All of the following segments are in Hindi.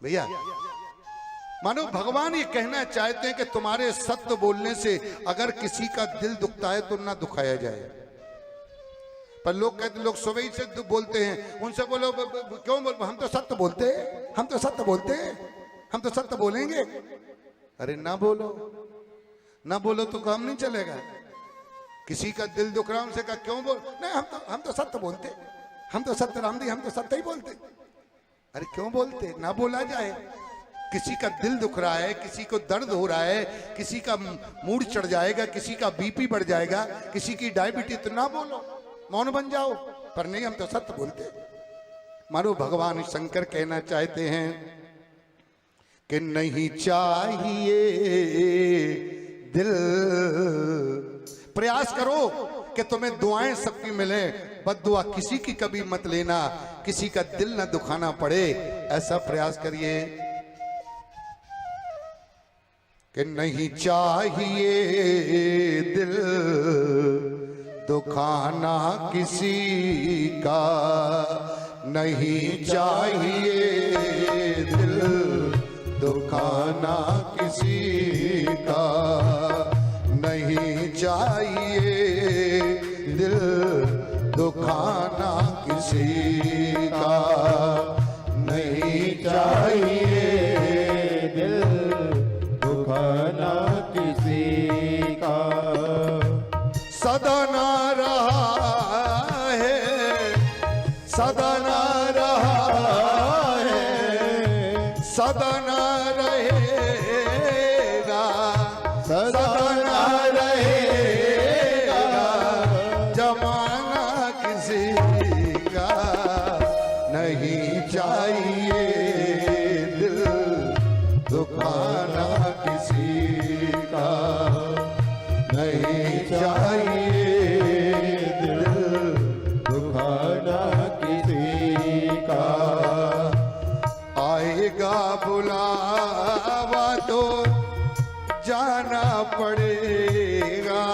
भैया मानो भगवान ये कहना चाहते हैं कि तुम्हारे सत्य बोलने से अगर किसी का दिल दुखता है तो ना दुखाया जाए। पर लोग कहते, लोग सुबह ही से बोलते हैं, उनसे बोलो क्यों बोल, हम तो सत्य बोलते हैं, हम तो सत्य बोलते हैं, हम तो सत्य बोलेंगे। अरे ना बोलो, ना बोलो तो काम नहीं चलेगा। किसी का दिल दुख रहा उनसे कहा क्यों बोल, नहीं हम तो सत्य बोलते, हम तो सत्य राम दी, हम तो सत्य ही बोलते। अरे क्यों बोलते, ना बोला जाए। किसी का दिल दुख रहा है, किसी को दर्द हो रहा है, किसी का मूड चढ़ जाएगा, किसी का बीपी बढ़ जाएगा, किसी की डायबिटीज, तो ना बोलो, मौन बन जाओ। पर नहीं, हम तो सत्य बोलते। मानो भगवान शंकर कहना चाहते हैं कि नहीं चाहिए दिल, प्रयास करो कि तुम्हें दुआएं सबकी मिले, बद्दुआ किसी की कभी मत लेना, किसी का दिल ना दुखाना पड़े, ऐसा प्रयास करिए। कि नहीं चाहिए दिल दुखाना किसी का, नहीं चाहिए दिल दुखाना किसी का, नहीं चाहिए दिल दुखाना किसी का, नहीं चाहिए दिल दुखाना किसी का। सदा ना रहा है, सदा ना रहा है, सदा ना रहेगा, सदा ना रहेगा, जमाना किसी का, नहीं चाहिए दिल दुखाना किसी का, नहीं चाहिए दिल दुखाना किसी का। आएगा बुलावा तो जाना पड़ेगा,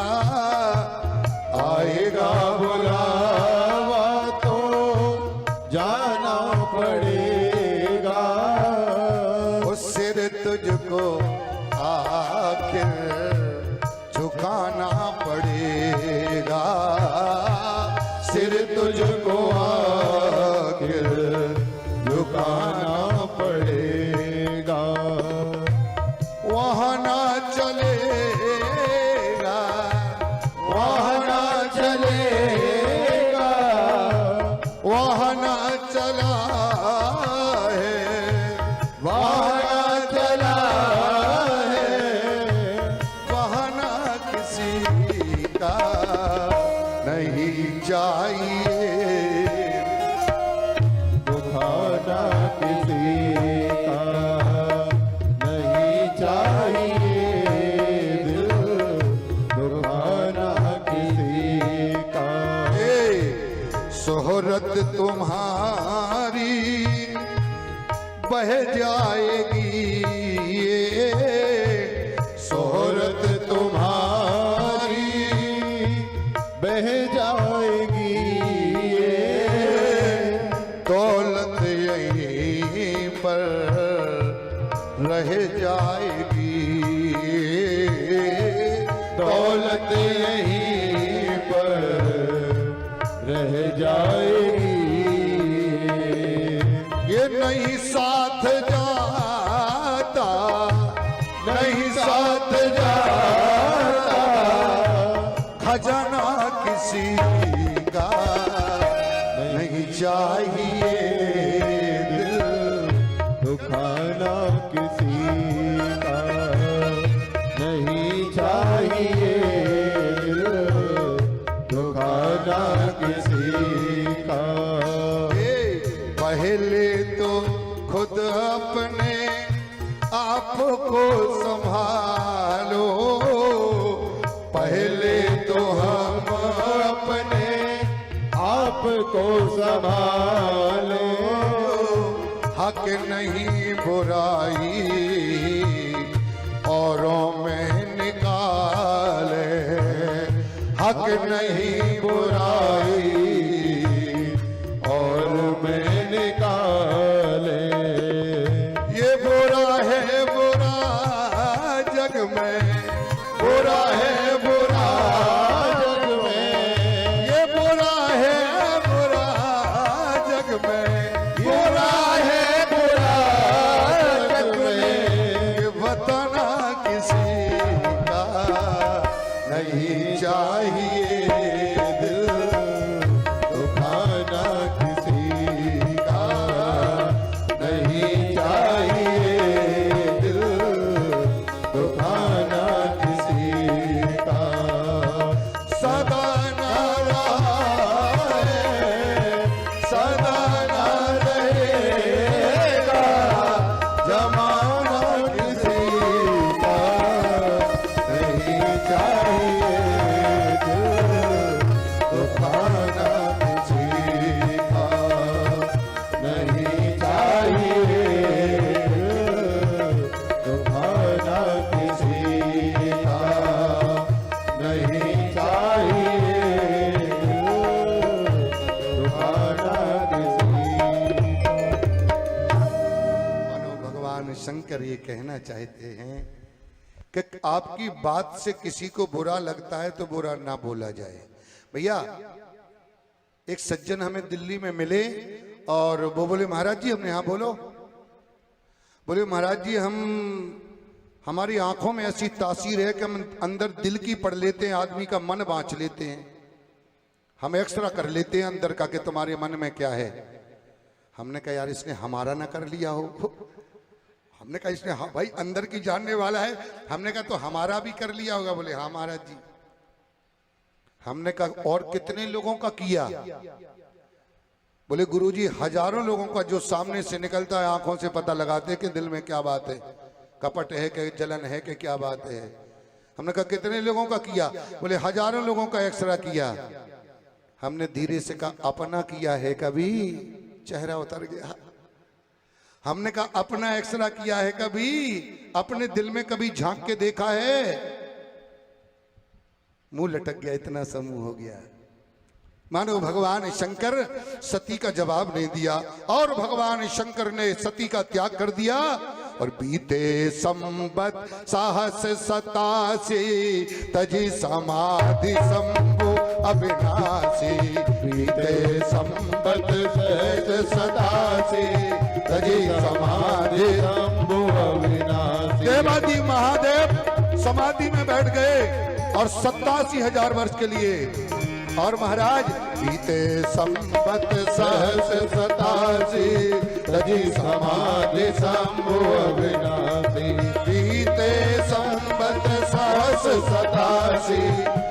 आएगा बुलावा तो जाना पड़ेगा, उस सिर तुझको आखिर झुकाना पड़ेगा, सिर तुझको आखिर झुकाना पड़ेगा। वहाँ ना चलेगा, वहाँ ना चलेगा, वहाँ ना चला है, वहाँ ना चला है, वहाँ ना किसी का, नहीं चाहिए दुखाना किसी का, नहीं चाहिए दिल दुखाना किसी का। शोहरत तुम्हारी बह जाएगी, शोहरत तुम्हारी बह जाएगी, दौलत यहीं पर रह जाएगी, दौलत यहीं पर रह जाएगी। ये नहीं साथ जाता, नहीं साथ जाता, खजाना किसी का, नहीं चाहिए दिल दुखाना किसी का, नहीं चाहिए दिल दुखाना किसी का। पहले तो खुद अपने आप को संभालो, पहले तो हम अपने आप को संभालो, हक नहीं बुराई औरों में निकाले, हक नहीं बुराई और मैं निकाले। ये जमाना किसी का नहीं चाहिए, दुखाना किसी का नहीं चाहिए, दुखाना किसी का नहीं चाहिए, दुखाना किसी का। मानो भगवान शंकर ये कहना चाहते हैं कि आपकी बात से किसी को बुरा लगता है तो बुरा ना बोला जाए। भैया एक सज्जन हमें दिल्ली में मिले और वो बोले महाराज जी, हमने, हाँ बोलो। बोले महाराज जी, हमारी आंखों में ऐसी तासीर है कि हम अंदर दिल की पढ़ लेते हैं, आदमी का मन बांच लेते हैं, हम एक्सरा कर लेते हैं अंदर का कि तुम्हारे मन में क्या है। हमने कहा यार इसने हमारा ना कर लिया हो। हमने कहा इसने, हाँ भाई अंदर की जानने वाला है। हमने कहा तो हमारा भी कर लिया होगा। बोले हाँ महाराज जी। हमने कहा और कितने लोगों का किया? बोले गुरुजी हजारों लोगों का, जो सामने से निकलता है आंखों से पता लगाते कि दिल में क्या बात है, कपट है कि जलन है कि क्या बात है। हमने कहा कितने लोगों का किया? बोले हजारों लोगों का एक्सरा किया। हमने धीरे से कहा अपना किया है कभी? चेहरा उतर गया। हमने कहा अपना एक्सरा किया है कभी? अपने दिल में कभी झांक के देखा है? मुंह लटक गया, इतना समूह हो गया। मानो भगवान शंकर सती का जवाब नहीं दिया और भगवान शंकर ने सती का त्याग कर दिया। और बीते संबत साहस 87 तजी समाधि शंभु अविनाशी। बीते संबत सहस 87 तजी समाधि शंभु अविनाशी। देवादि महादेव समाधि में बैठ गए और 87,000 वर्ष के लिए। और महाराज बीते संबत सहस 87 तजी समाधि शंभु अविनाशी। बीते संबत सहस 87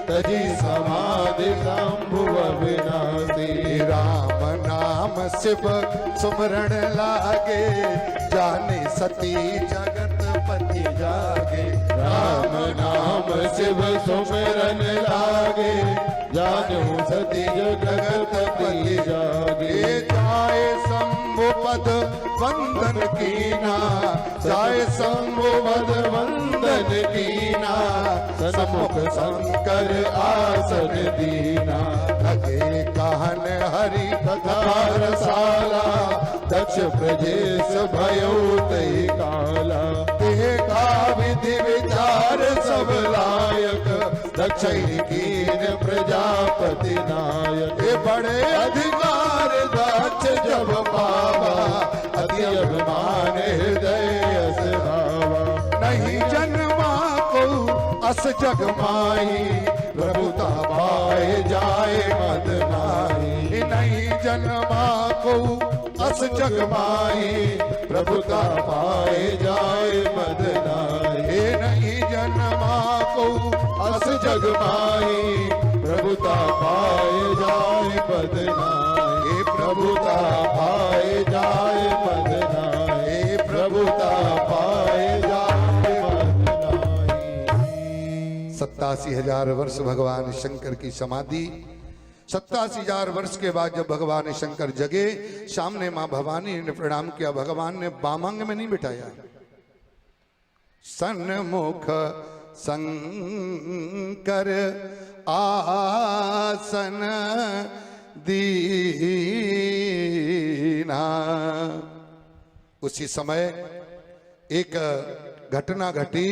तजी समाधि शंभु अविनाशी। राम नाम शिव सुमरण लागे, जाने सती जगत पति जागे। राम नाम शिव सुमिरन लागे, जानू सती जगत पति जागे। जाए शंभु पद वंदन कीना, जाए शंभु पद वंदन कीना, सन्मुख शंकर आसन दीना। लगे कहन हरि कथा रसाला, दक्ष प्रजेश भयो तहि काला। देखा विधि विचार सब लायक, दक्ष कीन प्रजापति नायक। ये बड़े अधिकार दक्ष जब पावा, अति अभिमान हृदय अस भावा। नहीं जन्मा को अस जग माही, प्रभुता पाए जाए मद माही। नहीं जन्मा को अस जग माही, प्रभुता पाए जाए मद नाही। नहीं जन्मा को अस जग माही, प्रभुता पाए जाए पद नाही। प्रभुता पाए जाए पद नाही, प्रभुता पाए जाए पद नाही। 87,000 वर्ष भगवान शंकर की समाधि। 87,000 वर्ष के बाद जब भगवान शंकर जगे, सामने मां भवानी ने प्रणाम किया। भगवान ने बामंग में नहीं बिठाया, सन्मुख शंकर आसन दीना। उसी समय एक घटना घटी।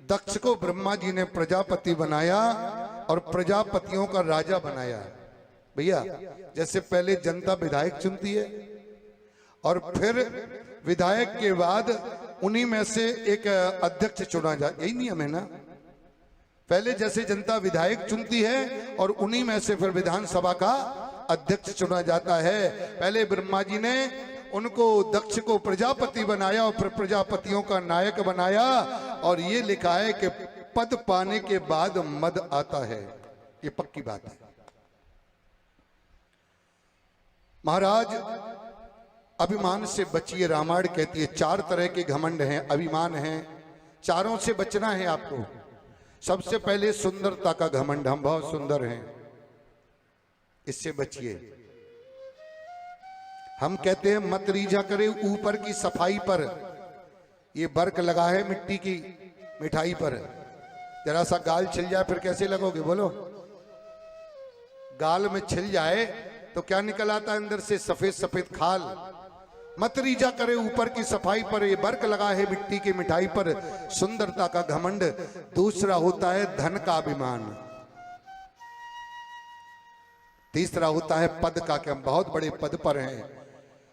दक्ष को ब्रह्मा जी ने प्रजापति बनाया और प्रजापतियों का राजा बनाया। भैया जैसे पहले जनता विधायक चुनती है और फिर विधायक के बाद उन्हीं में से एक अध्यक्ष चुना जाए, यही नियम है ना। पहले जैसे जनता विधायक चुनती है और उन्हीं में से फिर विधानसभा का अध्यक्ष चुना जाता है। पहले ब्रह्मा जी ने उनको दक्ष को प्रजापति बनाया और फिर प्रजापतियों का नायक बनाया। और ये लिखा है कि पद पाने के बाद मद आता है, ये पक्की बात है। महाराज अभिमान से बचिए। रामायण कहती है 4 तरह के घमंड हैं, अभिमान हैं, चारों से बचना है आपको। सबसे पहले सुंदरता का घमंड, हम बहुत सुंदर हैं, इससे बचिए। हम कहते हैं मत रीझा करे ऊपर की सफाई पर, ये बर्क लगा है मिट्टी की मिठाई पर, जरा सा गाल छिल जाए फिर कैसे लगोगे बोलो। गाल में छिल जाए तो क्या निकल आता है अंदर से, सफेद सफेद खाल। मत रीझा करे ऊपर की सफाई पर, ये बर्क लगा है मिट्टी की मिठाई पर, सुंदरता का घमंड। दूसरा होता है धन का अभिमान। तीसरा होता है पद का, कि हम बहुत बड़े पद पर हैं।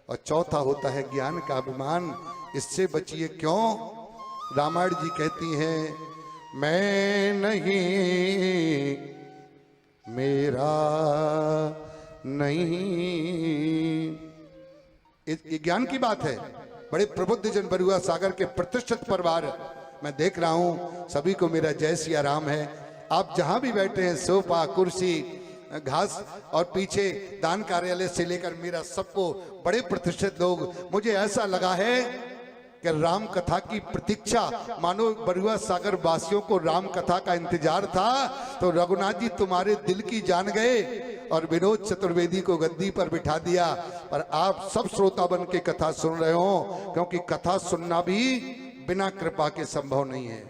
और चौथा होता है ज्ञान का अभिमान, इससे बचिए। क्यों? रामायण जी कहती हैं मैं नहीं, मेरा नहीं। ये ज्ञान की बात है। बड़े प्रबुद्ध जन बरुआ सागर के प्रतिष्ठित परिवार मैं देख रहा हूं, सभी को मेरा जय सिया राम है। आप जहां भी बैठे हैं, सोफा, कुर्सी, घास और पीछे दान कार्यालय से लेकर मेरा सबको बड़े प्रतिष्ठित लोग, मुझे ऐसा लगा है कि राम कथा की प्रतीक्षा, मानो बरुआ सागर वासियों को राम कथा का इंतजार था। तो रघुनाथ जी तुम्हारे दिल की जान गए और विनोद चतुर्वेदी को गद्दी पर बिठा दिया। पर आप सब श्रोता बन के कथा सुन रहे हो, क्योंकि कथा सुनना भी बिना कृपा के संभव नहीं है।